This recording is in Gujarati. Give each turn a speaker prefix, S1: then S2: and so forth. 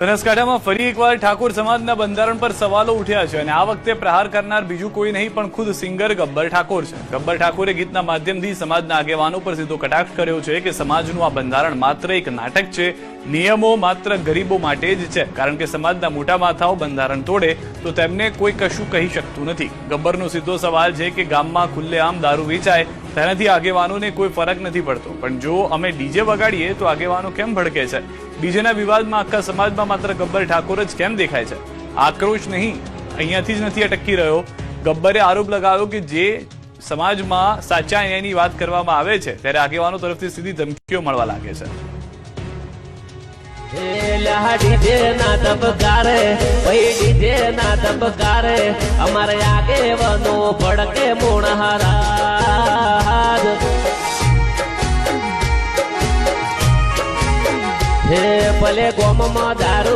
S1: બનાસકાંઠામાં ફરી એકવાર ઠાકોર સમાજના બંધારણ પર સવાલો ઉઠ્યા છે અને આ વખતે પ્રહાર કરનાર બીજું કોઈ નહીં પણ ખુદ સિંગર ગબ્બર ઠાકોર છે। ગબ્બર ઠાકોરે ગીતના માધ્યમથી સમાજના આગેવાનો પર સીધો કટાક્ષ કર્યો છે કે સમાજનું આ બંધારણ માત્ર એક નાટક છે, નિયમો માત્ર ગરીબો માટે જ છે, કારણ કે સમાજના મોટા માથાઓ બંધારણ તોડે તો તેમને કોઈ કશું કહી શકતું નથી। ગબ્બરનો સીધો સવાલ છે કે ગામમાં ખુલ્લેઆમ દારૂ વેચાય તેનાથી આગેવાનોને કોઈ ફરક નથી પડતો, પણ જો અમે ડીજે વગાડીએ તો આગેવાનો કેમ ભડકે છે? ડીજેના વિવાદમાં આખા સમાજમાં માત્ર ગબ્બર ઠાકોર જ કેમ દેખાય છે? આક્રોશ નહીં અહીંયાથી જ નથી અટકી રહ્યો। ગબ્બરે આરોપ લગાવ્યો કે જે સમાજમાં સાચા ન્યાયની વાત કરવામાં આવે છે ત્યારે આગેવાનો તરફથી સીધી ધમકીઓ મળવા લાગે છે।
S2: અમારે આગેવાનો ભડકે મોણહારા ભલે ગોમમાં દારૂ